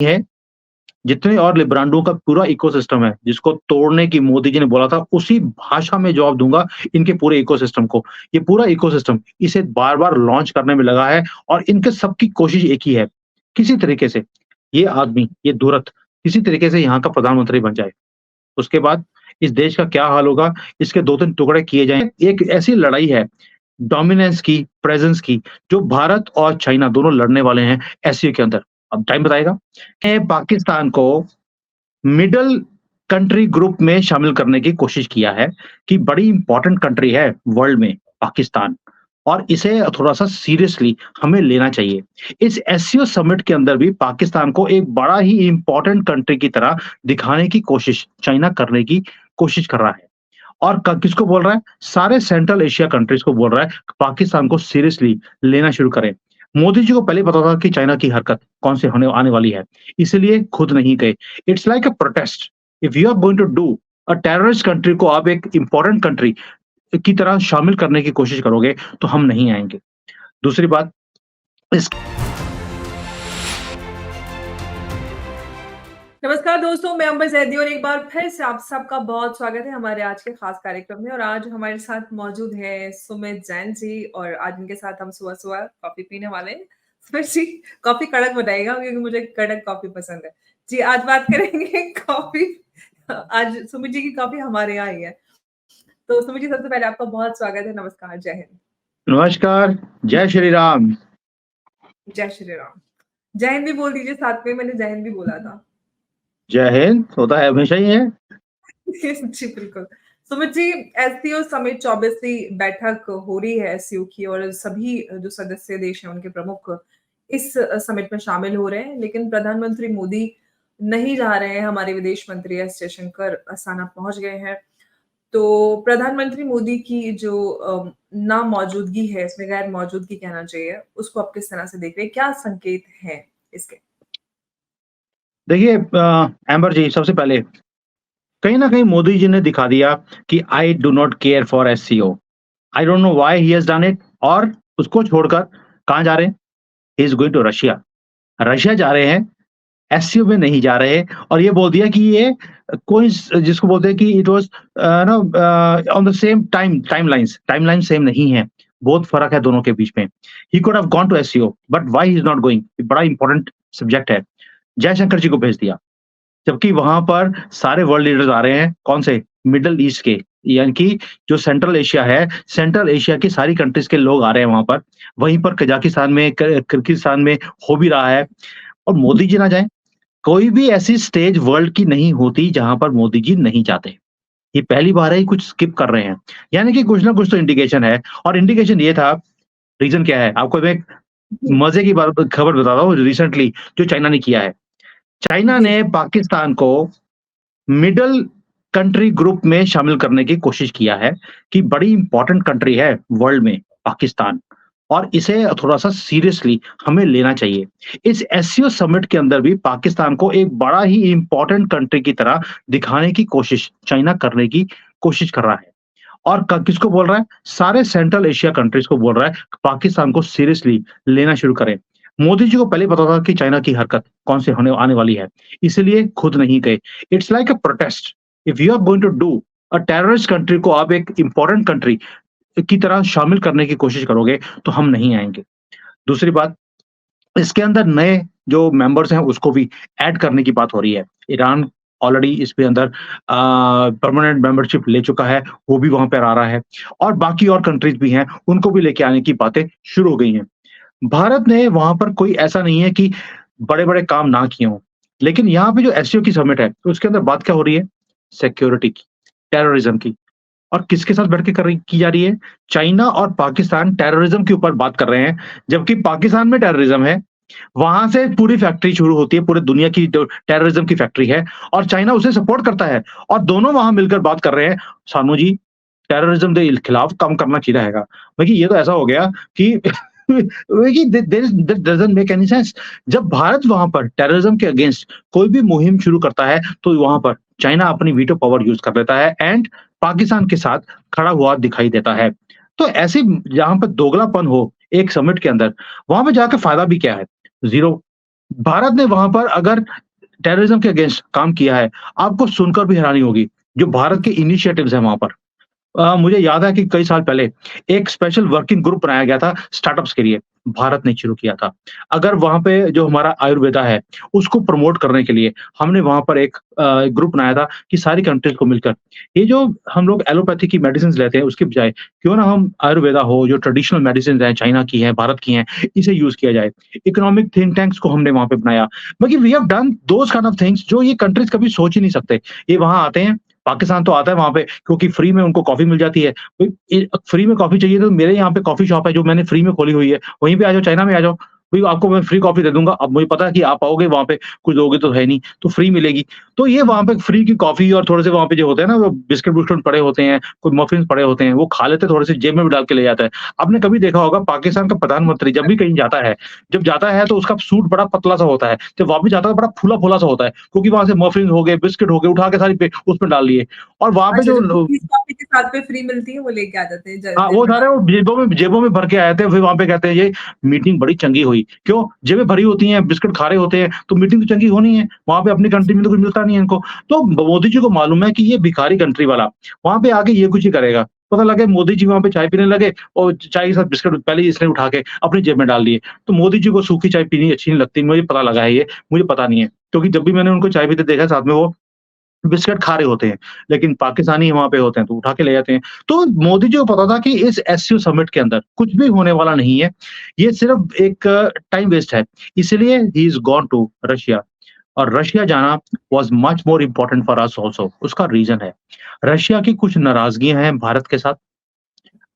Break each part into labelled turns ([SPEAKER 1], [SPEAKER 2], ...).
[SPEAKER 1] है, जितने और लिब्रांडो का पूरा इकोसिस्टम है, जिसको तोड़ने की मोदी जी ने बोला था, उसी भाषा में जवाब दूँगा इनके पूरे इकोसिस्टम को। ये पूरा इकोसिस्टम इसे बार-बार लॉन्च करने में लगा है और इनके सबकी कोशिश एक ही है, किसी तरीके से ये आदमी, ये धुरत, किसी तरीके से यहाँ का प्रधानमंत्री बन जाए। उसके बाद इस देश का क्या हाल होगा, इसके 2-3 टुकड़े किए जाएँ। एक ऐसी लड़ाई है डोमिनेंस की, प्रेज़ेंस की, जो भारत और चाइना दोनों लड़ने वाले हैं एससीओ के अंदर। अब टाइम बताएगा। पाकिस्तान को मिडल कंट्री ग्रुप में शामिल करने की कोशिश किया है कि बड़ी इम्पोर्टेंट कंट्री है वर्ल्ड में पाकिस्तान और इसे थोड़ा-सा सीरियसली हमें लेना चाहिए। इस एससीओ समिट के अंदर भी पाकिस्तान को एक बड़ा ही इम्पोर्टेंट कंट्री की तरह दिखाने की कोशिश चाइना करने की कोशिश कर रहा है। और क किसको बोल रहा है? सारे सेंट्रल एशिया कंट्रीज़ को बोल रहा है, पाकिस्तान को सीरियसली लेना शुरू करें। मोदी जी को पहले ही पता था कि चाइना की हरकत कौन से होने आने वाली है, इसलिए खुद नहीं गए। It's like a protest. If you are going to do a terrorist country को आप एक इम्पोर्टेंट कंट्री की तरह शामिल करने की कोशिश करोगे, तो हम नहीं आएँगे। दूसरी बात इस
[SPEAKER 2] नमस्कार दोस्तों, मैं अंबर ज़ैदी और एक बार फिर से आप सबका बहुत स्वागत है हमारे आज के खास कार्यक्रम में और आज हमारे साथ मौजूद हैं सुमित जैन जी और आज इनके साथ हम सुबह-सुबह कॉफ़ी पीने वाले हैं। सुमित जी, कॉफ़ी कड़क बनाइएगा क्योंकि मुझे कड़क कॉफ़ी पसंद है। जी, आज बात करेंगे कॉफ़ी आज सुमित जी की कॉफ़ी हमारे यहाँ आई है। तो सुमित जी सबसे पहले आपका बहुत स्वागत है। नमस्कार, जय हिंद।
[SPEAKER 1] नमस्कार, जय श्री राम।
[SPEAKER 2] जय श्री राम। जय हिंद भी बोल दीजिए साथ में, मैंने जय हिंद भी बोला था।
[SPEAKER 1] जय हिंद, होता है हमेशा ही है।
[SPEAKER 2] जी, बिल्कुल। सुमित जी, एससीओ समिट 24वीं बैठक हो रही है एससीओ की और सभी जो सदस्य देश हैं, उनके प्रमुख इस समिट में शामिल हो रहे हैं। लेकिन प्रधानमंत्री मोदी नहीं जा रहे हैं, हमारे विदेश मंत्री एस जयशंकर अस्थाना पहुँच गए हैं। तो प्रधानमंत्री मोदी की जो ना मौजूदगी है, इसमें गैर मौजूदगी कहना चाहिए, उसको आप किस तरह से देख रहे हैं? क्या संकेत हैं इसके?
[SPEAKER 1] देखिए एम्बर जी सबसे पहले कहीं न कहीं मोदी जी ने दिखा दिया कि I do not care for SCO. I don't know why he has done it और उसको छोड़कर कहाँ जा रहे हैं? He is going to Russia. Russia जा रहे हैं, एससीओ में नहीं जा रहे और ये बोल दिया कि ये कोइंस जिसको बोलते हैं कि it was on the same timeline same नहीं है। बहुत फ़र्क है दोनों के बीच में। He could have gone to SCO but why he is not going? बड़ा इंपॉर्टेंट सब्जेक्ट है। जयशंकर जी को भेज दिया। जबकि वहाँ पर सारे वर्ल्ड लीडर्स आ रहे हैं, कौन से? मिडल ईस्ट के, यानी कि जो सेंट्रल एशिया है, सेंट्रल एशिया की सारी कंट्रीज़ के लोग आ रहे हैं वहाँ पर। वहीं पर कजाकिस्तान में, किर्गिस्तान में हो भी रहा है और मोदी जी ना जाएँ, कोई भी ऐसी स्टेज वर्ल्ड की नहीं होती जहाँ पर मोदी जी नहीं जाते। ये पहली बार है, ये कुछ स्किप कर रहे हैं। यानी कि कुछ ना कुछ तो इंडिकेशन है और इंडिकेशन ये था, रीज़न क्या है? आपको मैं एक
[SPEAKER 2] जी,
[SPEAKER 1] मज़े की बात खबर बताता हूँ रिसेंटली जो चाइना ने किया है। चाइना
[SPEAKER 2] जी।
[SPEAKER 1] ने पाकिस्तान को मिडल कंट्री ग्रुप में शामिल करने की कोशिश किया है कि बड़ी इम्पोर्टेंट कंट्री है वर्ल्ड में पाकिस्तान और इसे थोड़ा-सा सीरियसली हमें लेना चाहिए। इस एससीओ समिट के अंदर भी पाकिस्तान को एक बड़ा ही इम्पोर्टेंट कंट्री की तरह दिखाने की कोशिश चाइना करने की कोशिश कर रहा है। और क किसको बोल रहा है? सारे सेंट्रल एशिया कंट्रीज़ को बोल रहा है, पाकिस्तान को सीरियसली लेना शुरू करें। मोदी जी को पहले ही पता था कि चाइना की हरकत कौन से होने आने वाली है, इसलिए खुद नहीं गए। It's like a protest. If you are going to do a terrorist country को आप एक इम्पोर्टेंट कंट्री की तरह शामिल करने की कोशिश करोगे, तो हम नहीं आएँगे। दूसरी बात, इसके अंदर नए जो मेंबर्स हैं उसको भी ऐड करने की बात हो रही है। ईरान ऑलरेडी इसके अंदर परमानेंट मेंबरशिप ले चुका है, वो भी वहाँ पर आ रहा है और बाकी और कंट्रीज़ भी हैं, उनको भी लेके आने की बातें शुरू हो गई हैं। भारत ने वहाँ पर कोई ऐसा नहीं है कि बड़े-बड़े काम ना किए हों। लेकिन यहाँ पे जो एससीओ की समिट है, तो उसके अंदर बात क्या हो रही है? सिक्योरिटी की, टेररिज़्म की और किसके साथ बैठ के कर रही की जा रही है? चाइना और पाकिस्तान टेररिज़्म के ऊपर बात कर रहे हैं, जबकि पाकिस्तान में टेररिज़्म है। वहाँ से पूरी फैक्ट्री शुरू होती है, पूरी दुनिया की जो टेररिज़्म की फैक्ट्री है और चाइना उसे सपोर्ट करता है और दोनों वहाँ मिलकर बात कर रहे हैं, सानू जी टेररिज़्म के खिलाफ काम करना चाहिए रहेगा। देखिए ये तो ऐसा हो गया कि देखिए that doesn't make any sense. जब भारत वहाँ पर टेररिज़्म के अगेंस्ट कोई भी मुहिम शुरू करता है, तो वहाँ पर चाइना अपनी वीटो पावर यूज़ कर लेता है एंड पाकिस्तान के साथ खड़ा हुआ दिखाई देता है। तो ऐसे जहाँ पर दोगलापन हो एक समिट के अंदर, वहाँ पे जाके फ़ायदा भी क्या है? ज़ीरो। भारत ने वहाँ पर अगर टेररिज्म के अगेंस्ट काम किया है, आपको सुनकर भी हैरानी होगी, जो भारत के इनिशिएटिव्स हैं वहाँ पर। मुझे याद है कि कई साल पहले एक स्पेशल वर्किंग ग्रुप बनाया गया था स्टार्टअप्स के लिए, भारत ने शुरू किया था। अगर वहाँ पे जो हमारा आयुर्वेदा है, उसको प्रमोट करने के लिए हमने वहाँ पर एक ग्रुप बनाया था कि सारी कंट्रीज़ को मिलकर, ये जो हम लोग एलोपैथी की मेडिसिन्स लेते हैं उसके बजाय क्यों ना हम आयुर्वेदा हो, जो ट्रेडिशनल मेडिसिन्स हैं, चाइना की हैं, भारत की हैं, इसे यूज़ किया जाए। इकोनॉमिक थिंक टैंक्स को हमने वहाँ पे बनाया। मतलब we have done those kind of things जो ये कंट्रीज़ कभी सोच ही नहीं सकते। ये वहाँ आते हैं, पाकिस्तान तो आता है वहाँ पे क्योंकि फ्री में उनको कॉफ़ी मिल जाती है। फ्री में कॉफ़ी चाहिए तो मेरे यहाँ पे कॉफ़ी शॉप है जो मैंने फ्री में खोली हुई है। वहीं पे आ जाओ, चाइना में आ जाओ। भई आपको मैं फ्री कॉफ़ी दे दूँगा। अब मुझे पता है कि आप आओगे वहाँ पे, कुछ दोगे तो है नहीं, तो फ्री मिलेगी। तो ये वहाँ पे फ्री की कॉफ़ी और थोड़े से वहाँ पे जो होते हैं ना वो बिस्किट-विस्किट पड़े होते हैं, कोई मफ़िन्स पड़े होते हैं, वो खा लेते हैं, थोड़े से जेब में भी डाल के ले जाता है। आपने कभी देखा होगा पाकिस्तान का प्रधानमंत्री जब भी कहीं जाता है, जब जाता है तो उसका सूट बड़ा पतला-सा होता है। जब वापस जाता है तो बड़ा फूला-फूला सा होता है, क्योंकि वहाँ से मफ़िन्स हो गए, बिस्किट हो गए, उठा के सारी पे उसमें डाल लिए। और वहाँ पे
[SPEAKER 2] अच्छा,
[SPEAKER 1] जो
[SPEAKER 2] जो
[SPEAKER 1] लो
[SPEAKER 2] कुकीज़ कॉफ़ी के साथ में फ्री मिलती है, वो लेके आ जाते हैं, ज
[SPEAKER 1] हाँ,
[SPEAKER 2] जेब
[SPEAKER 1] वो
[SPEAKER 2] में
[SPEAKER 1] सारे
[SPEAKER 2] डाल
[SPEAKER 1] वो जेबों में भर के आए थे, फिर वहाँ पे कहते हैं ये मीटिंग बड़ी चंगी हुई। क्यों? जेबें भरी होती हैं, बिस्किट खा रहे होते हैं, तो मीटिंग तो चंगी होनी है। वहाँ पे अपनी कंट्री में तो कुछ मिलता नहीं है इनको। तो मोदी जी को मालूम है कि ये भिखारी कंट्री वाला, वहाँ पे आके ये कुछ ही करेगा। पता लगे मोदी जी वहाँ पे चाय पीने लगे और चाय के साथ बिस्किट पहले ही इसने उठा के अपनी जेब में डाल लिए। तो मोदी जी को सूखी चाय पीनी अच्छी नहीं लगती, मुझे पता लगा है ये, मुझे पता नहीं है। क्योंकि जब भी मैंने उनको चाय पीते देखा है साथ में वो बिस्किट खा रहे होते हैं, लेकिन पाकिस्तानी वहाँ पे होते हैं तो उठा के ले जाते हैं। तो मोदी जी को पता था कि इस एससीओ समिट के अंदर कुछ भी होने वाला नहीं है, ये सिर्फ़ एक टाइम वेस्ट है। इसलिए he is gone to Russia और रशिया जाना was much more important for us also. उसका रीज़न है, रशिया की कुछ नाराज़गियाँ हैं भारत के साथ,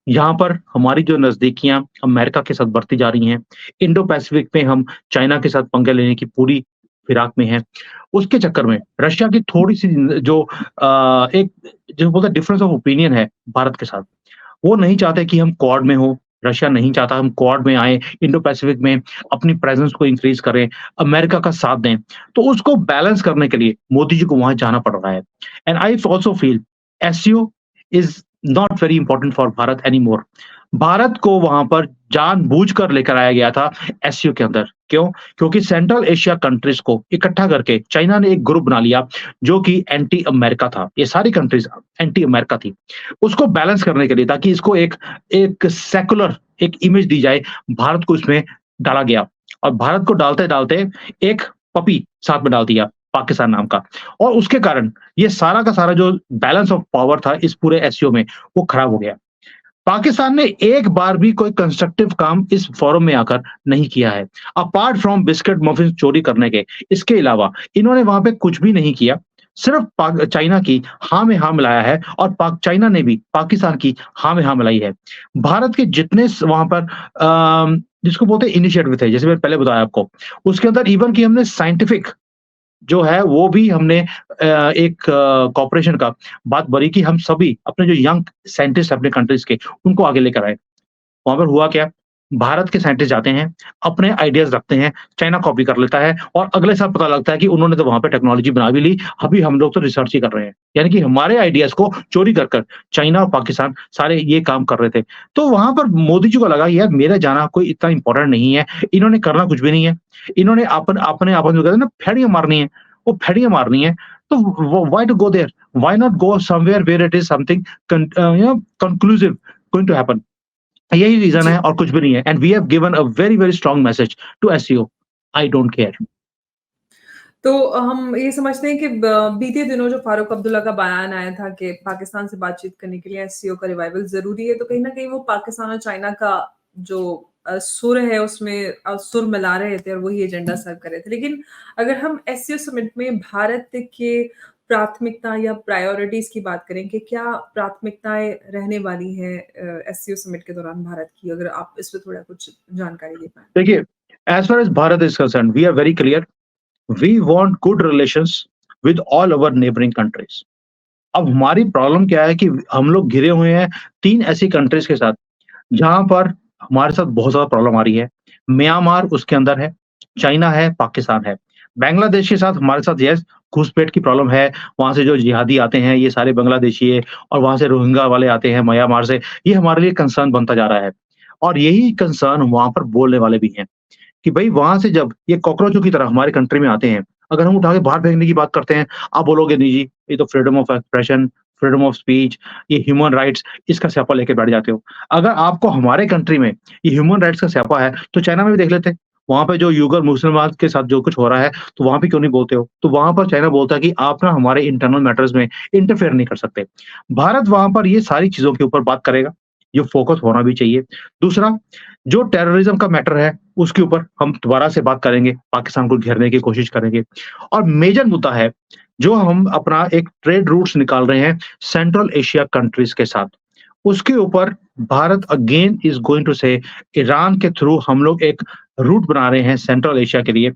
[SPEAKER 1] यहाँ पर हमारी जो नज़दीकियाँ अमेरिका के साथ बढ़ती जा रही हैं, इंडो पैसिफिक में हम चाइना के साथ पंगे लेने की पूरी फिराक में हैं। उसके चक्कर में रशिया की थोड़ी-सी जो एक जो बोलते हैं डिफरेंस ऑफ ओपिनियन है भारत के साथ, वो नहीं चाहते कि हम क्वाड में हों, रशिया नहीं चाहता हम क्वाड में आएँ, इंडो पैसिफिक में अपनी प्रेज़ेंस को इंक्रीज़ करें, अमेरिका का साथ दें। तो उसको बैलेंस करने के लिए मोदी जी को वहाँ जाना पड़ रहा है। And I also feel SCO is not very important for Bharat anymore. Bharat को वहाँ पर जानबूझकर लेकर आया गया था एससीओ के अंदर। क्यों? क्योंकि सेंट्रल एशिया कंट्रीज़ को इकट्ठा करके चाइना ने एक ग्रुप बना लिया, जो कि एंटी अमेरिका था। ये सारी कंट्रीज़ एंटी अमेरिका थी। उसको बैलेंस करने के लिए ताकि इसको एक एक सेक्युलर एक इमेज दी जाए, भारत को इसमें डाला गया और भारत को डालते-डालते एक पपी साथ में डाल दिया, पाकिस्तान नाम का और उसके कारण ये सारा का सारा जो बैलेंस ऑफ पावर था इस पूरे एससीओ में, वो खराब हो गया। पाकिस्तान ने एक बार भी कोई कंस्ट्रक्टिव काम इस फोरम में आकर नहीं किया है। अपार्ट फ्रॉम बिस्किट मफिन्स चोरी करने के, इसके अलावा इन्होंने वहाँ पे कुछ भी नहीं किया। सिर्फ पाक चाइना की हाँ में हाँ मिलाया है और पाक चाइना ने भी पाकिस्तान की हाँ में हाँ मिलाई है। भारत के जितने स वहाँ पर जिसको बोलते हैं इनिशिएटिव थे, जैसे मैंने पहले बताया आपको, उसके अंदर इवन कि हमने साइंटिफिक जो है वो भी हमने एक कॉर्पोरेशन का बात बनी कि हम सभी अपने जो यंग साइंटिस्ट अपने कंट्रीज़ के, उनको आगे लेकर आए। वहाँ पर हुआ क्या? भारत के साइंटिस्ट जाते हैं, अपने आइडियाज़ रखते हैं, चाइना कॉपी कर लेता है और अगले साल पता लगता है कि उन्होंने तो वहाँ पे टेक्नोलॉजी बना भी ली, अभी हम लोग तो रिसर्च ही कर रहे हैं। यानी कि हमारे आइडियाज़ को चोरी कर कर चाइना और पाकिस्तान सारे ये काम कर रहे थे। तो वहाँ पर मोदी जी को लगा यार मेरा जाना कोई इतना इम्पोर्टेंट नहीं है, इन्होंने करना कुछ भी नहीं है। इन्होंने अपने आपस में कहते हैं ना फेड़ियाँ मारनी है, वो फेड़ियाँ मारनी है, तो why to go there? Why not go somewhere where it is something conclusive going to happen. यही रीज़न
[SPEAKER 2] जी।
[SPEAKER 1] है और कुछ भी नहीं है and we have given a very, very strong message to SCO I don't care.
[SPEAKER 2] तो हम ये समझते हैं कि बीते दिनों जो फारूक अब्दुल्ला का बयान आया था कि पाकिस्तान से बातचीत करने के लिए एससीओ का रिवाइवल ज़रूरी है, तो कहीं न कहीं वो पाकिस्तान और चाइना का जो सुर है उसमें सुर मिला रहे थे और वही एजेंडा सर्व कर रहे थे। लेकिन अगर हम एससीओ समिट में भारत के प्राथमिकता या प्रायोरिटीज़ की बात करें कि क्या प्राथमिकताएँ रहने वाली हैं एससीओ समिट के दौरान भारत की? अगर आप इस पे थोड़ा कुछ जानकारी दे पाएँ।
[SPEAKER 1] देखिए, as far as Bharat is concerned we are very clear, we want good relations with all our neighbouring countries. अब हमारी प्रॉब्लम क्या है कि हम लोग घिरे हुए हैं 3 ऐसी कंट्रीज़ के साथ जहाँ पर हमारे साथ बहुत ज़्यादा प्रॉब्लम आ रही है। म्यांमार उसके अंदर है, चाइना है, पाकिस्तान है। बांग्लादेश के साथ हमारे साथ येस घुसपैठ की प्रॉब्लम है, वहाँ से जो जिहादी आते हैं ये सारे बांग्लादेशी है और वहाँ से रोहिंग्या वाले आते हैं म्यांमार से, ये हमारे लिए कंसर्न बनता जा रहा है। और यही कंसर्न वहाँ पर बोलने वाले भी हैं। कि भई वहाँ से जब ये कॉकरोचों की तरह हमारे कंट्री में आते हैं, अगर हम उठा के बाहर फेंकने की बात करते हैं, आप बोलोगे नहीं जी, ये तो freedom of expression, freedom of speech, ये ह्यूमन राइट्स इसका स्यापा लेके बैठ जाते हो। अगर आपको हमारे कंट्री में ये ह्यूमन राइट्स का स्यापा है, तो चाइना में भी देख लेते। वहाँ पे जो उइगर मुसलमान के साथ जो कुछ हो रहा है, तो वहाँ पे क्यों नहीं बोलते हो? तो वहाँ पर चाइना बोलता है कि आप ना हमारे इंटरनल मैटर्स में इंटरफेयर नहीं कर सकते। भारत वहाँ पर ये सारी चीज़ों के ऊपर बात करेगा, ये फोकस होना भी चाहिए। दूसरा, जो टेररिज़्म का मैटर है, उसके ऊपर हम दोबारा से बात करेंगे, पाकिस्तान को घेरने की कोशिश करेंगे। और मेजर मुद्दा है, जो हम अपना एक ट्रेड रूट्स निकाल रहे हैं सेंट्रल एशिया कंट्रीज़ के साथ। उसके ऊपर Bharat again is going to से ईरान के थ्रू हम लोग एक रूट बना रहे हैं सेंट्रल एशिया के लिए।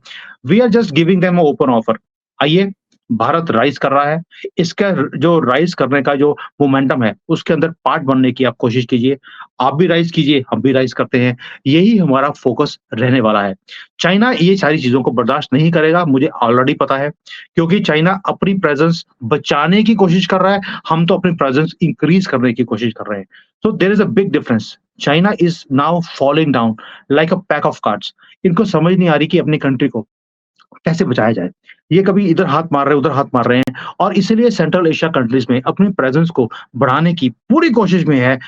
[SPEAKER 1] We are just giving them a open offer. आइए, भारत राइज़ कर रहा है। इसका जो राइज़ करने का जो मोमेंटम है, उसके अंदर पार्ट बनने की आप कोशिश कीजिए। आप भी राइज़ कीजिए, हम भी राइज़ करते हैं। यही हमारा फ़ोकस रहने वाला है। चाइना ये सारी चीज़ों को बर्दाश्त नहीं करेगा, मुझे ऑलरेडी पता है, क्योंकि चाइना अपनी प्रेज़ेंस बचाने की कोशिश कर रहा है, हम तो अपनी प्रेज़ेंस इंक्रीज़ करने की कोशिश कर रहे हैं। So there is a big difference. China is now falling down like a pack of cards. इनको समझ नहीं आ रही कि अपनी कंट्री को कैसे बचाया जाए। ये कभी इधर हाथ मार रहे हैं, उधर हाथ मार रहे हैं और इसीलिए सेंट्रल एशिया कंट्रीज़ में अपनी प्रेज़ेंस को बढ़ाने की पूरी कोशिश में है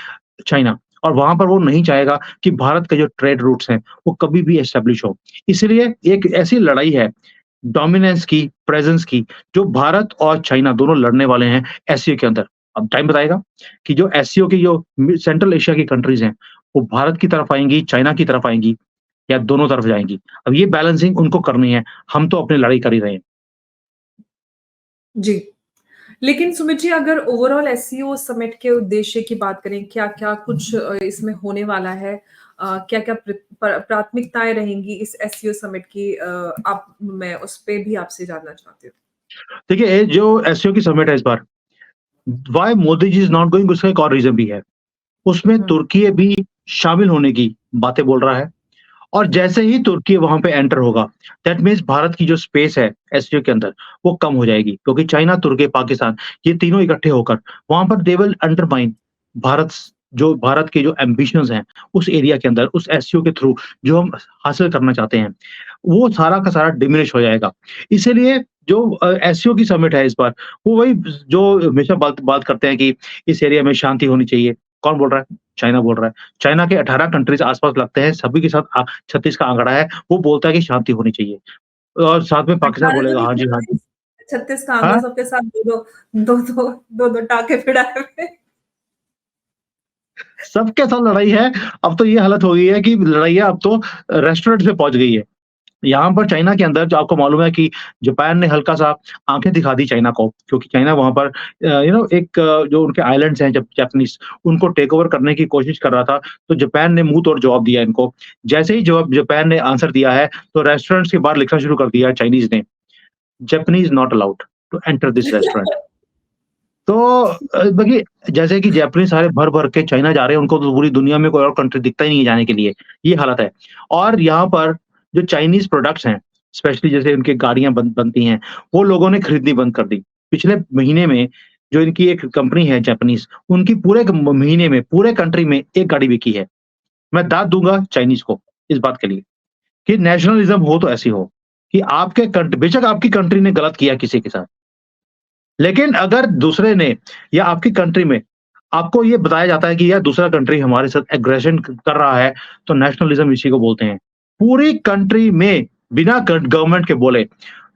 [SPEAKER 1] चाइना और वहाँ पर वो नहीं चाहेगा कि भारत के जो ट्रेड रूट्स हैं, वो कभी भी एस्टेब्लिश हो। इसलिए एक ऐसी लड़ाई है डोमिनेंस की, प्रेज़ेंस की, जो भारत और चाइना दोनों लड़ने वाले हैं एससीओ के अंदर। अब टाइम बताएगा कि जो एससीओ की जो सेंट्रल एशिया की कंट्रीज़ हैं, वो भारत की तरफ आएँगी, चाइना की तरफ आएँगी या दोनों तरफ जाएँगी। अब ये बैलेंसिंग उनको करनी है, हम तो अपनी लड़ाई कर ही रहे हैं।
[SPEAKER 2] जी। लेकिन सुमित जी, अगर ओवरऑल एससीओ समिट के उद्देश्य की बात करें, क्या-क्या कुछ इसमें होने वाला है? क्या-क्या प्राथमिकताएँ रहेंगी इस एससीओ समिट की? आप मैं उस पे भी आपसे जानना चाहती हूँ।
[SPEAKER 1] देखिए, ये जो एससीओ की समिट है इस बार, why Modi ji is not going उसका एक और रीज़न भी है। उसमें
[SPEAKER 2] हुँ।
[SPEAKER 1] तुर्की भी शामिल होने की बातें बोल रहा है। और जैसे ही तुर्की वहाँ पे एंटर होगा, दैट मीन्स भारत की जो स्पेस है एससीओ के अंदर, वो कम हो जाएगी क्योंकि चाइना, तुर्की, पाकिस्तान ये तीनों इकट्ठे होकर वहाँ पर दे विल अंडरमाइन भारत के जो एम्बिशंस हैं, उस एरिया के अंदर, उस एससीओ के थ्रू जो हम हासिल करना चाहते हैं, वो सारा का सारा डिमिनिश हो जाएगा। इसीलिए जो एससीओ की समिट है इस बार, वो वही जो हमेशा बात बात करते हैं कि इस एरिया में शांति होनी चाहिए। कौन बोल रहा है? चाइना बोल रहा है। चाइना के 18 कंट्रीज़ आस-पास लगते हैं, सभी के साथ 36 का आंकड़ा है, वो बोलता है कि शांति होनी चाहिए और साथ में पाकिस्तान
[SPEAKER 2] 18 तो
[SPEAKER 1] बोलेगा
[SPEAKER 2] नहीं,
[SPEAKER 1] हाँ जी, हाँ जी।
[SPEAKER 2] 36 36 का आंकड़ा
[SPEAKER 1] हाँ,
[SPEAKER 2] सबके साथ 2-2 टाँके भिड़ाए हुए।
[SPEAKER 1] सबके साथ लड़ाई है। अब तो ये हालत हो गई है कि लड़ाइयाँ अब तो रेस्टोरेंट पे पहुँच गई है। यहाँ पर चाइना के अंदर जो आपको मालूम है कि जापान ने हल्का-सा आँखें दिखा दी चाइना को, क्योंकि चाइना वहाँ पर एक जो उनके आइलैंड्स हैं जप जापानीज़ उनको टेक ओवर करने की कोशिश कर रहा था, तो जापान ने मुँह तोड़ जवाब दिया इनको। जैसे ही जवाब जापान ने आंसर दिया है, तो रेस्टोरेंट्स के बाहर लिखना शुरू कर दिया चाइनीज़ ने, "Japanese not allowed to enter this restaurant." तो देखिए जैसे कि जापानीज़ सारे भर-भर के चाइना जा रहे हैं, उनको तो पूरी दुनिया में कोई और कंट्री दिखता ही नहीं है जाने के लिए, ये हालत है। और यहाँ पर जो चाइनीज़ प्रोडक्ट्स हैं, स्पेशली जैसे उनकी गाड़ियाँ बनती हैं, वो लोगों ने खरीदनी बंद कर दी। पिछले महीने में जो इनकी एक कंपनी है जापानीज़, उनकी पूरे क महीने में पूरे कंट्री में 1 गाड़ी बिकी है। मैं दाद दूँगा चाइनीज़ को इस बात के लिए कि नेशनलिज़्म हो तो ऐसी हो, कि आपके बेशक आपकी कंट्री ने गलत किया किसी के साथ, लेकिन अगर दूसरे ने या आपकी कंट्री में आपको ये बताया जाता है कि यार दूसरा कंट्री हमारे साथ एग्रेशन कर रहा है, तो नेशनलिज़्म इसी को बोलते हैं। पूरी कंट्री में बिना गवर्नमेंट के बोले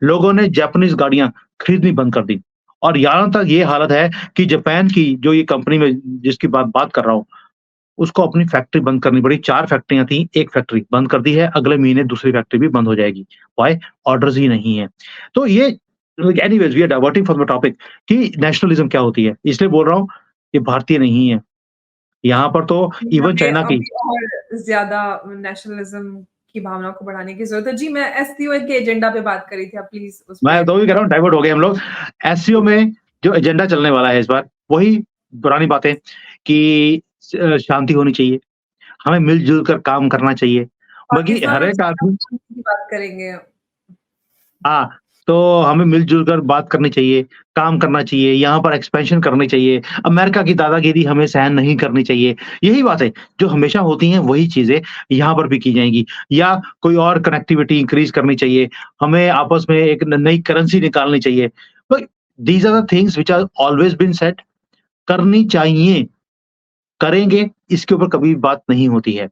[SPEAKER 1] लोगों ने जापानीज़ गाड़ियाँ खरीदनी बंद कर दी और यहाँ तक ये हालत है कि जापान की जो ये कंपनी में जिसकी बात बात कर रहा हूँ, उसको अपनी फैक्ट्री बंद करनी पड़ी। 4 फैक्ट्रियाँ थी, 1 फैक्ट्री बंद कर दी है, अगले महीने दूसरी फैक्ट्री भी बंद हो जाएगी। व्हाई? ऑर्डर्स ही नहीं है। तो ये anyways we are diverting from the topic कि नेशनलिज़्म क्या होती है? इसलिए बोल रहा हूँ, ये भारतीय नहीं है। यहाँ पर तो इवन
[SPEAKER 2] हमें
[SPEAKER 1] चाइना की
[SPEAKER 2] अभी और ज़्यादा नेशनलिज़्म की भावना को बढ़ाने की ज़रूरत है। जी, मैं एससीओ के एजेंडा पे बात कर रही थी, आप प्लीज़ उस
[SPEAKER 1] मैं
[SPEAKER 2] पे
[SPEAKER 1] तो वही कह रहा हूँ डाइवर्ट हो गए हम लोग। एससीओ में जो एजेंडा चलने वाला है इस बार, वही पुरानी बातें कि शांति होनी चाहिए, हमें मिल-जुल कर काम करना चाहिए। बाकी
[SPEAKER 2] पाकिस्तान
[SPEAKER 1] हर
[SPEAKER 2] और
[SPEAKER 1] एक
[SPEAKER 2] चाइना
[SPEAKER 1] आदमी
[SPEAKER 2] की बात करेंगे।
[SPEAKER 1] हाँ, तो हमें मिल-जुल कर बात करनी चाहिए, काम करना चाहिए, यहाँ पर एक्सपेंशन करनी चाहिए, अमेरिका की दादागिरी हमें सहन नहीं करनी चाहिए। यही बातें जो हमेशा होती हैं वही चीज़ें यहाँ पर भी की जाएँगी या कोई और कनेक्टिविटी इंक्रीज़ करनी चाहिए, हमें आपस में एक न नई करेंसी निकालनी चाहिए। तो these are the things which are always been said करनी चाहिए, करेंगे इसके ऊपर कभी बात नहीं होती है।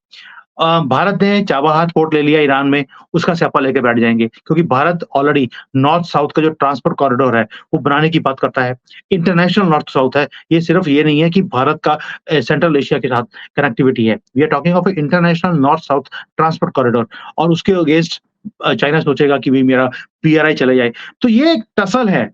[SPEAKER 1] भारत ने चाबहार पोर्ट ले लिया ईरान में, उसका स्यापा लेके बैठ जाएँगे क्योंकि भारत ऑलरेडी नॉर्थ साउथ का जो ट्रांसपोर्ट कॉरिडोर है, वो बनाने की बात करता है। इंटरनेशनल नॉर्थ साउथ है, ये सिर्फ ये नहीं है कि भारत का सेंट्रल एशिया के साथ कनेक्टिविटी है। We are talking of international north south transport corridor और उसके अगेंस्ट चाइना सोचेगा कि भई मेरा पीआरआई चले जाए। तो ये एक टसल है।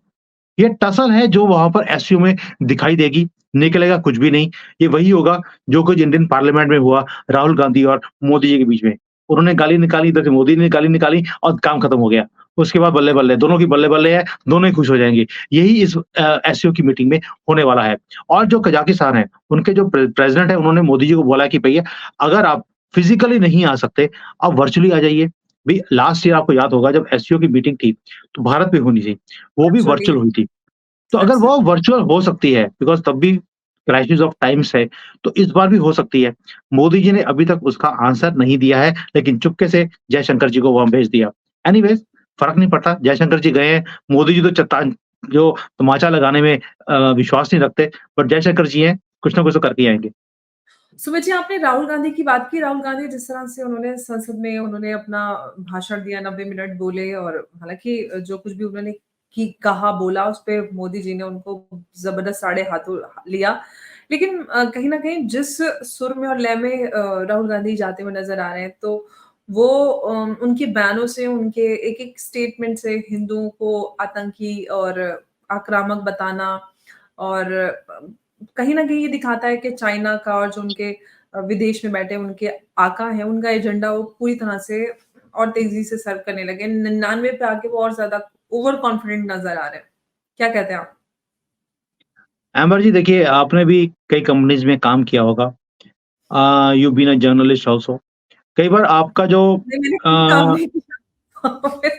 [SPEAKER 1] ये टसल है जो वहाँ पर एससीओ में दिखाई देगी, निकलेगा कुछ भी नहीं। ये वही होगा जो कुछ इंडियन पार्लियामेंट में हुआ राहुल गांधी और मोदी जी के बीच में। उन्होंने गाली निकाली, इधर से मोदी ने गाली निकाली और काम खत्म हो गया। उसके बाद बल्ले-बल्ले, दोनों की बल्ले-बल्ले है, दोनों ही खुश हो जाएँगे। यही इस एससीओ की मीटिंग में होने वाला है। और जो कजाकिस्तान है, उनके जो प्रेज़िडेंट है, उन्होंने मोदी जी को बोला कि भैया अगर आप फिज़िकली नहीं आ सकते, आप वर्चुअली आ जाइए। भई लास्ट ईयर आपको याद होगा जब एससीओ की मीटिंग थी, तो भारत में होनी थी, वो भी
[SPEAKER 2] वर्चुअली
[SPEAKER 1] वर्चुअल हुई थी। तो अगर वो
[SPEAKER 2] एब्सोल्युटली
[SPEAKER 1] वर्चुअल हो सकती है बिकॉज़ तब भी क्राइसिस ऑफ टाइम्स है, तो इस बार भी हो सकती है। मोदी जी ने अभी तक उसका आंसर नहीं दिया है, लेकिन चुपके से जयशंकर जी को वहाँ भेज दिया। एनीवेज़ फ़र्क नहीं पड़ता, जयशंकर जी गए हैं, मोदी जी तो जो तमाचा लगाने में विश्वास नहीं रखते, बट जयशंकर जी हैं, कुछ ना कुछ तो करके आएँगे।
[SPEAKER 2] सुमित जी, आपने राहुल गांधी की बात की। राहुल गांधी जिस तरह से उन्होंने संसद में उन्होंने अपना भाषण दिया, 90 मिनट बोले और हालाँकि जो कुछ भी उन्होंने कहा, बोला, उस पे मोदी जी ने उनको ज़बरदस्त साड़े हाथों लिया। लेकिन कहीं न कहीं जिस सुर में और लय में राहुल गांधी जाते हुए नज़र आ रहे हैं, तो वो उनके बयानों से, उनके एक-एक स्टेटमेंट से हिंदुओं को आतंकी और आक्रामक बताना और कहीं न कहीं ये दिखाता है कि चाइना का और जो उनके विदेश में बैठे उनके आका हैं, उनका एजेंडा वो पूरी तरह से और तेज़ी से सर्व करने लगे। 99 पे आके वो और ज़्यादा ओवर कॉन्फिडेंट नज़र आ रहे हैं। क्या कहते हैं आप?
[SPEAKER 1] अमर जी देखिए, आपने भी कई कंपनीज़ में काम किया होगा। You been a journalist also. कई बार आपका जो
[SPEAKER 2] नहीं, मैंने
[SPEAKER 1] अ
[SPEAKER 2] खुद काम नहीं किया।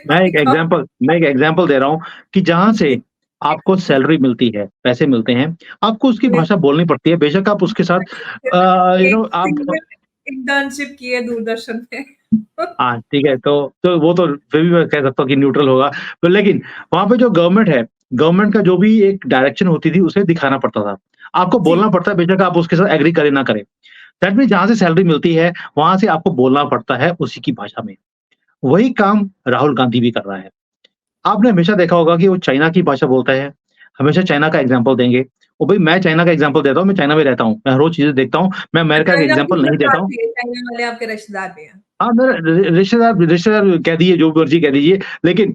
[SPEAKER 2] मेरा भी काम
[SPEAKER 1] मैं एक एग्ज़ाम्पल दे रहा हूँ कि जहाँ से
[SPEAKER 2] जी,
[SPEAKER 1] आपको सैलरी मिलती है, पैसे मिलते हैं, आपको उसकी
[SPEAKER 2] जी।
[SPEAKER 1] भाषा बोलनी पड़ती है। बेशक आप उसके साथ
[SPEAKER 2] एक
[SPEAKER 1] आप
[SPEAKER 2] सिंगल इंटर्नशिप की है दूरदर्शन में।
[SPEAKER 1] हाँ, ठीक है, तो वो तो फिर भी मैं कह सकता हूँ कि न्यूट्रल होगा। तो लेकिन वहाँ पे जो गवर्नमेंट है, गवर्नमेंट का जो भी एक डायरेक्शन होती थी, उसे दिखाना पड़ता था। आपको
[SPEAKER 2] जी,
[SPEAKER 1] बोलना पड़ता है, बेशक आप उसके साथ एग्री करें ना करें। दैट मीन्स जहाँ से सैलरी मिलती है, वहाँ से आपको बोलना पड़ता है उसी की भाषा में। वही काम राहुल गांधी भी कर रहा है। आपने हमेशा देखा होगा कि वो चाइना की भाषा बोलता है, हमेशा चाइना का एग्ज़ाम्पल देंगे। और भई मैं चाइना का एग्ज़ाम्पल देता हूँ, मैं चाइना में रहता हूँ, मैं हर रोज़ चीज़ें देखता हूँ, मैं अमेरिका का
[SPEAKER 2] चाइना की
[SPEAKER 1] एग्ज़ाम्पल नहीं देता
[SPEAKER 2] सरकार
[SPEAKER 1] हूँ।
[SPEAKER 2] भी है, चाइना वाले आपके रिश्तेदार भी हैं।
[SPEAKER 1] हाँ, मेरा रिश्तेदार कह दीजिए, जो मर्ज़ी कह दीजिए, लेकिन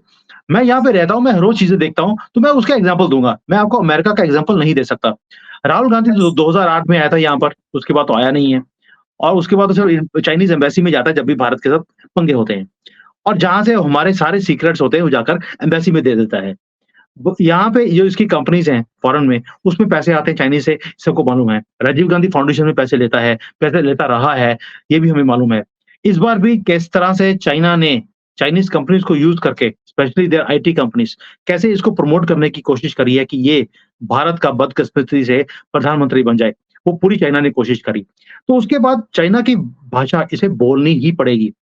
[SPEAKER 1] मैं यहाँ पे रहता हूँ, मैं हर रोज़ चीज़ें देखता हूँ, तो मैं उसका एग्ज़ाम्पल दूँगा। मैं आपको अमेरिका का एग्ज़ाम्पल नहीं दे सकता। राहुल गांधी तो
[SPEAKER 2] बस
[SPEAKER 1] 2008 में आया था यहाँ पर, उसके बाद तो आया नहीं है और उसके बाद तो सिर्फ़ चाइनीज़ एम्बेसी में जाता है जब भी भारत के साथ पंगे होते हैं और जहाँ से हमारे सारे सीक्रेट्स होते हैं, वो जाकर एम्बेसी में दे देता है। वो यहाँ पे जो इसकी कंपनीज़ हैं फॉरेन में, उसमें पैसे आते हैं चाइनीज़ से, सबको मालूम है। राजीव गांधी फाउंडेशन में पैसे लेता है, पैसे लेता रहा है, ये भी हमें मालूम है। इस बार भी किस तरह से चाइना ने चाइनीज़ कंपनीज़ को यूज़ करके, स्पेशली देयर आईटी कंपनीज़, कैसे इसको प्रमोट करने की कोशिश करी है कि ये भारत का बदकिस्मती से प्रधानमंत्री बन जाए, वो पूरी चाइना ने कोशिश करी। तो उसके बाद चाइना की भाषा इसे बोलनी ही पड़ेगी।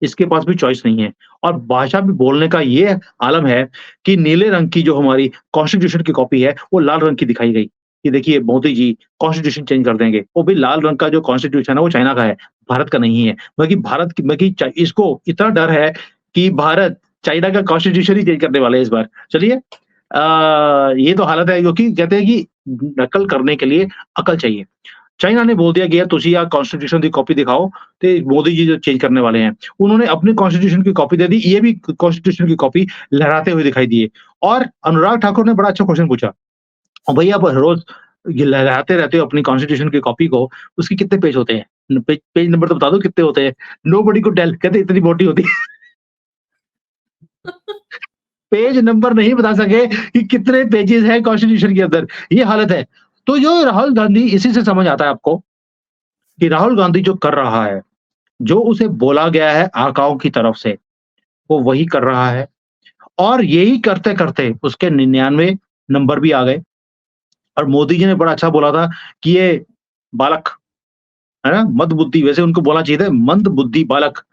[SPEAKER 1] इसके पास भी चॉइस नहीं है और भाषा भी बोलने का ये आलम है कि नीले रंग की जो हमारी कॉन्स्टिट्यूशन की कॉपी है, वो लाल रंग की दिखाई गई, कि देखिए मोदी जी कॉन्स्टिट्यूशन चेंज कर देंगे। वो भी लाल रंग का जो कॉन्स्टिट्यूशन है वो चाइना का है, भारत का नहीं है। बल्कि इसको इतना डर है कि भारत चाइना का कॉन्स्टिट्यूशन ही चेंज करने वाले हैं इस बार। चलिए ये तो हालत है क्योंकि कहते हैं कि नकल करने के लिए अकल चाहिए। चाइना ने बोल दिया कि यार तुसी यार कॉन्स्टिट्यूशन की कॉपी दिखाओ ते मोदी जी जो चेंज करने वाले हैं। उन्होंने अपनी कॉन्स्टिट्यूशन की कॉपी दे दी, ये भी कॉन्स्टिट्यूशन की कॉपी लहराते हुए दिखाई दिए। और अनुराग ठाकुर ने बड़ा अच्छा क्वेश्चन पूछा, भैया आप रोज़ ये लहराते रहते हो अपनी कॉन्स्टिट्यूशन की कॉपी को, उसके कितने पेज होते हैं? पेज नंबर तो बता दो कितने होते हैं? नोबडी कुड टेल कहते इतनी मोटी होती है। पेज नंबर नहीं बता सके कि कितने पेजेज़ हैं कॉन्स्टिट्यूशन के अंदर, ये हालत है। तो जो राहुल गांधी इसी से समझ आता है आपको कि राहुल गांधी जो कर रहा है, जो उसे बोला गया है आकाओं की तरफ से, वो वही कर रहा है और यही करते-करते उसके 99 नंबर भी आ गए और मोदी जी ने बड़ा अच्छा बोला था कि ये बालक, है ना? मंदबुद्धि, वैसे उनको बोलना चाहिए था मंदबुद्धि बालक।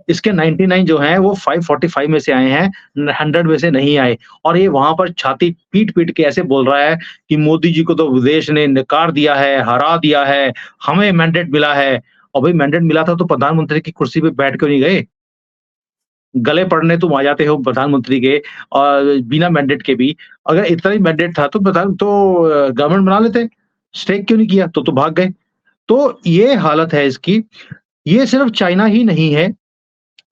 [SPEAKER 1] इसके 99 जो हैं वो 545 में से आए हैं, 100 में से नहीं आए और ये वहाँ पर छाती पीट-पीट के ऐसे बोल रहा है कि मोदी जी को तो विदेश ने नकार दिया है, हरा दिया है, हमें मैंडेट मिला है। और भाई मैंडेट मिला था तो प्रधानमंत्री की कुर्सी पे बैठ क्यों नहीं गए? गले पड़ने तुम आ जाते हो प्रधानमंत्री के बिना मैंडेट के भी। अगर इतना ही मैंडेट था तो गवर्नमेंट बना लेते। स्टेक क्यों नहीं किया? तो भाग गए। तो ये हालत है इसकी। ये सिर्फ चाइना ही नहीं है,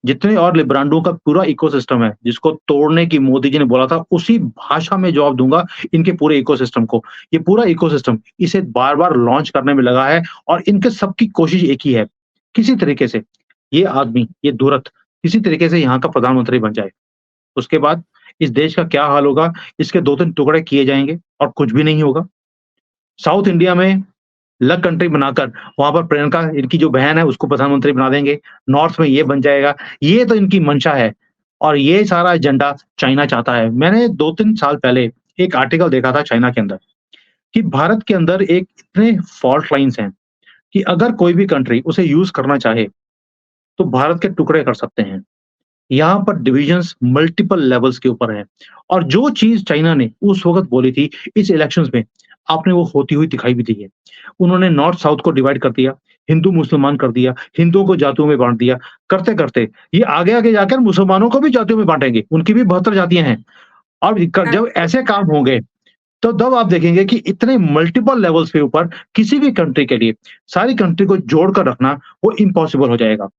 [SPEAKER 1] जितने और लिब्रांडो का पूरा इकोसिस्टम है, जिसको तोड़ने की मोदी जी ने बोला था, उसी भाषा में जवाब दूँगा इनके पूरे इकोसिस्टम को। ये पूरा इकोसिस्टम इसे बार-बार लॉन्च करने में लगा है और इनके सबकी कोशिश एक ही है, किसी तरीके से ये आदमी, ये धूर्त किसी तरीके से यहाँ का प्रधानमंत्री बन जाए। उसके बाद इस देश का क्या हाल होगा, इसके 2-3 टुकड़े किए जाएँगे और कुछ भी नहीं होगा। साउथ इंडिया में अलग कंट्री बनाकर वहाँ पर प्रियंका इनकी जो बहन है उसको प्रधानमंत्री बना देंगे। नॉर्थ में ये बन जाएगा। ये तो इनकी मंशा है और ये सारा एजेंडा चाइना चाहता है। मैंने 2-3 साल पहले एक आर्टिकल देखा था चाइना के अंदर कि भारत के अंदर एक इतने फॉल्ट लाइन्स हैं कि अगर कोई भी कंट्री उसे यूज़ करना चाहे, तो भारत के टुकड़े कर सकते हैं। यहाँ पर डिविजन्स मल्टीपल लेवल्स के ऊपर हैं और जो चीज़ चाइना ने उस वक़्त बोली थी इस इलेक्शंस में, आपने वो होती हुई दिखाई भी दी है। उन्होंने नॉर्थ साउथ को डिवाइड कर दिया, हिंदू मुसलमान कर दिया, हिंदुओं को जातियों में बाँट दिया। करते-करते ये आगे-आगे जाकर मुसलमानों को भी जातियों में बाँटेंगे, उनकी भी 72 जातियाँ हैं। और जब ऐसे काम होंगे, तो तब आप देखेंगे कि इतने मल्टीपल लेवल्स के ऊपर किसी भी कंट्री के लिए, सारी कंट्री को जोड़कर रखना वो इम्पॉसिबल हो जाएगा।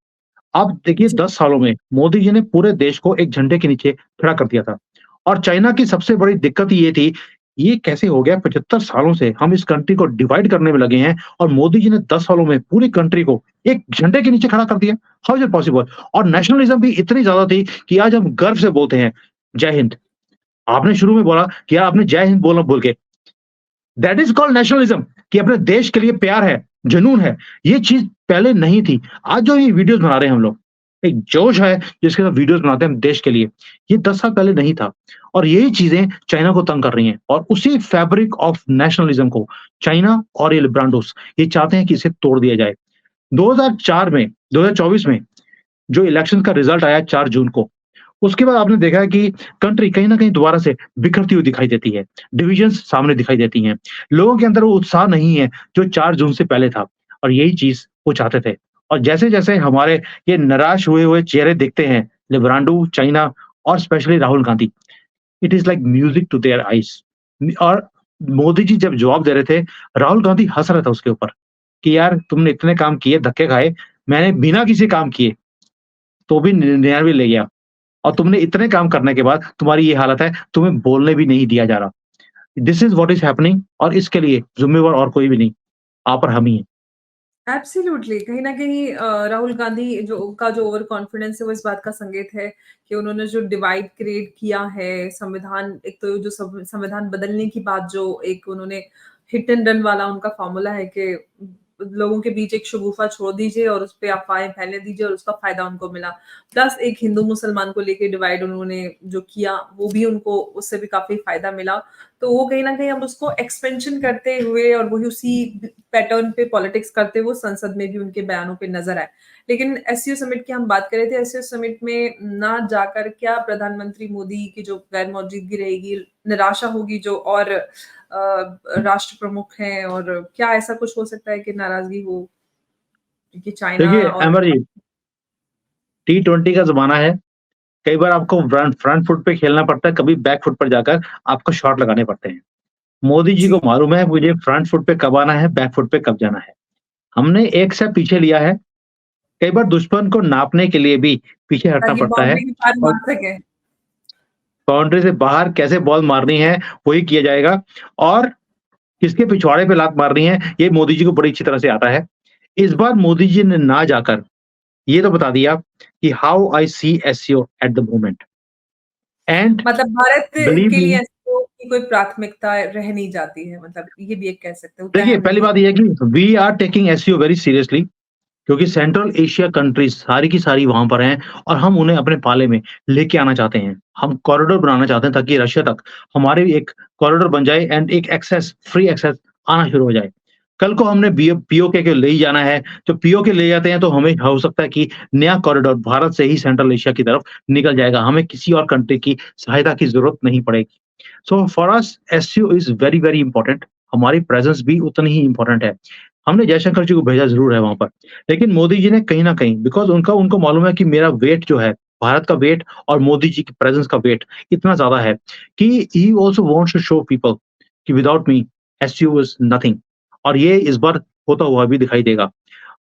[SPEAKER 1] आप देखिए
[SPEAKER 2] जी।
[SPEAKER 1] 10 सालों में मोदी जी ने पूरे देश को एक झंडे के नीचे खड़ा कर दिया था और चाइना की सबसे बड़ी दिक्कत ये थी, ये कैसे हो गया 75 सालों से हम इस कंट्री को डिवाइड करने में लगे हैं और मोदी जी ने 10 सालों में पूरी कंट्री को एक झंडे के नीचे खड़ा कर दिया। How is it possible? और नेशनलिज्म भी इतनी ज़्यादा थी कि आज हम गर्व से बोलते हैं, जय हिंद। आपने शुरू में बोला कि यार आपने जय हिंद बोलना भूल गए। दैट इज़ कॉल्ड नेशनलिज्म कि अपने देश के लिए प्यार है, जुनून है। ये चीज़ पहले नहीं थी। आज जो ये वीडियोज़ बना रहे हैं हम लोग, एक जोश है जिसके साथ वीडियोज़ बनाते हैं हम देश के लिए। ये 10 साल पहले नहीं था और यही चीज़ें चाइना को तंग कर रही हैं और उसी फैब्रिक ऑफ नेशनलिज्म को चाइना और ये लिब्रांडोस ये चाहते हैं कि इसे तोड़ दिया जाए। 2004 में 2024 में जो इलेक्शन का रिजल्ट आया 4 जून को, उसके बाद आपने देखा है कि कंट्री कहीं न कहीं दोबारा से बिखरती हुई दिखाई देती है। डिविजन्स सामने दिखाई देती हैं। लोगों के अंदर वो उत्साह नहीं है जो 4 जून से पहले था और यही चीज़ वो चाहते थे। और जैसे-जैसे हमारे ये निराश हुए हुए चेहरे दिखते हैं, लिब्रांडो, चाइना और specially Rahul Gandhi, it is like music to their eyes. और मोदी जी जब जवाब दे रहे थे, राहुल गांधी हँस रहा था उसके ऊपर कि यार तुमने इतने काम किए, धक्के खाए, मैंने बिना किसी काम किए, तो भी 99 ले गया। और तुमने इतने काम करने के बाद तुम्हारी ये हालत है, तुम्हें बोलने भी नहीं दिया जा रहा। This is what is happening और इसके लिए ज़िम्मेवार और कोई भी नहीं, आप और हम ही हैं।
[SPEAKER 2] एब्सोल्युटली कहीं न कहीं राहुल गांधी जो ओवर कॉन्फिडेंस है वो इस बात का संकेत है कि उन्होंने जो डिवाइड क्रिएट किया है, संविधान एक तो जो संविधान बदलने की बात जो एक उन्होंने हिट एंड रन वाला उनका फ़ॉर्मूला है कि लोगों के बीच एक शगुफ़ा छोड़ दीजिए और उसपे अफ़वाहें फैलने दीजिए और उसका फ़ायदा उनको मिला। प्लस एक हिंदू-मुसलमान को लेके डिवाइड उन्होंने जो किया, वो भी उनको उससे भी काफ़ी फ़ायदा मिला। तो वो कहीं न कहीं अब उसको एक्सपेंशन करते हुए और वही उसी पैटर्न पे पॉलिटिक्स करते हुए संसद में भी उनके बयानों पे नज़र आए। लेकिन एससीओ समिट की हम बात कर रहे थे, एससीओ समिट में ना जाकर क्या प्रधानमंत्री मोदी की जो गैर मौजूदगी रहेगी, निराशा होगी जो और राष्ट्र प्रमुख हैं और क्या ऐसा कुछ हो सकता है कि नाराज़गी हो? क्योंकि चाइना
[SPEAKER 1] देखिए
[SPEAKER 2] और
[SPEAKER 1] अमर जी, टी20 का ज़माना है। कई बार आपको फ्रंट फुट पे खेलना पड़ता है, कभी बैक फुट पर जाकर आपको शॉट लगाने पड़ते हैं। मोदी जी
[SPEAKER 2] जी,
[SPEAKER 1] को मालूम है मुझे फ्रंट फुट पे कब आना है, बैक फुट पे कब जाना है। हमने एक स्टेप पीछे लिया है, कई बार दुश्मन को नापने के लिए भी पीछे हटना
[SPEAKER 2] ताकि
[SPEAKER 1] पड़ता है
[SPEAKER 2] बाउंड्री के पार
[SPEAKER 1] और
[SPEAKER 2] मार सकें।
[SPEAKER 1] बाउंड्री से बाहर कैसे बॉल मारनी है, वही किया जाएगा और किसके पिछवाड़े पे लात मारनी है, ये मोदी जी को बड़ी अच्छी तरह से आता है। इस बार मोदी जी ने ना जाकर ये तो बता दिया कि how I see SCO at the moment and
[SPEAKER 2] मतलब भारत
[SPEAKER 1] बिलीव
[SPEAKER 2] के
[SPEAKER 1] मी।
[SPEAKER 2] लिए एससीओ की कोई प्राथमिकता रह नहीं जाती है, मतलब ये भी एक कह सकते हैं, वो
[SPEAKER 1] देखिए
[SPEAKER 2] तय
[SPEAKER 1] पहली
[SPEAKER 2] नहीं
[SPEAKER 1] बात
[SPEAKER 2] है।
[SPEAKER 1] ये है कि we are taking SCO very seriously क्योंकि सेंट्रल एशिया कंट्रीज़ सारी की सारी वहाँ पर हैं और हम उन्हें अपने पाले में लेके आना चाहते हैं। हम कॉरिडोर बनाना चाहते हैं ताकि रशिया तक हमारे भी एक कॉरिडोर बन जाए एंड एक एक्सेस फ्री एक्सेस आना शुरू हो जाए। कल को हमने पीओके के ले ही जाना है, जब पीओके ले जाते हैं तो हमें हो सकता है कि नया कॉरिडोर भारत से ही सेंट्रल एशिया की तरफ निकल जाएगा। हमें किसी और कंट्री की सहायता की ज़रूरत नहीं पड़ेगी। So for us SCO is very, very important. हमारी प्रेज़ेंस भी उतनी ही इम्पोर्टेंट है। हमने जयशंकर जी को भेजा ज़रूर है वहाँ पर, लेकिन मोदी जी ने कहीं न कहीं बिकॉज़ उनका उनको मालूम है कि मेरा वेट जो है, भारत का वेट और मोदी जी की प्रेज़ेंस का वेट इतना ज़्यादा है कि he also wants to show people कि without me SCO is nothing. और ये इस बार होता हुआ भी दिखाई देगा।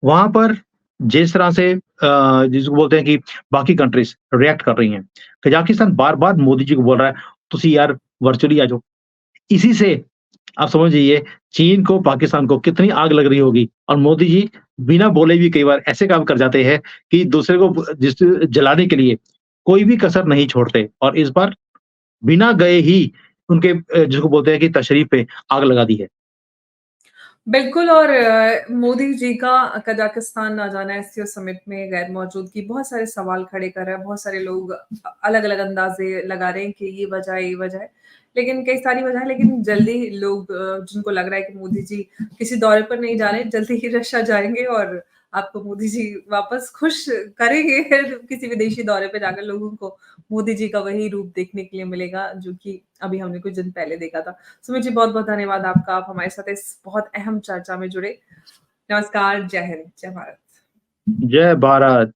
[SPEAKER 1] वहाँ पर जिस तरह से जिसको बोलते हैं कि बाकी कंट्रीज़ रिएक्ट कर रही हैं। कजाकिस्तान बार-बार मोदी जी को बोल रहा है, "तुसी यार वर्चुअली आ जाओ।" इसी से आप समझ जाइए चीन को, पाकिस्तान को कितनी आग लग रही होगी और मोदी जी बिना बोले भी कई बार ऐसे काम कर जाते हैं कि दूसरे को जलाने के लिए कोई भी कसर नहीं छोड़ते और इस बार बिना गए ही उनके जिसको बोलते हैं कि तशरीफ पे आग लगा दी है।
[SPEAKER 2] बिल्कुल और मोदी जी का कज़ाकिस्तान ना जाना एससीओ समिट में गैर मौजूदगी बहुत सारे सवाल खड़े कर रहा है, बहुत सारे लोग अलग-अलग अंदाज़े लगा रहे हैं कि ये वजह है, ये वजह है। लेकिन कई सारी वजह है, लेकिन जल्दी लोग जिनको लग रहा है कि मोदी जी किसी दौरे पर नहीं जा रहे, जल्दी ही रशिया जाएँगे और आपको मोदी जी वापस खुश करेंगे। किसी विदेशी दौरे पे जाकर लोगों को मोदी जी का वही रूप देखने के लिए मिलेगा, जो कि अभी हमने कुछ दिन पहले देखा था। सुमित जी बहुत-बहुत धन्यवाद आपका, आप हमारे साथ इस बहुत अहम चर्चा में जुड़े। नमस्कार, जय हिंद, जय भारत।
[SPEAKER 1] जय भारत!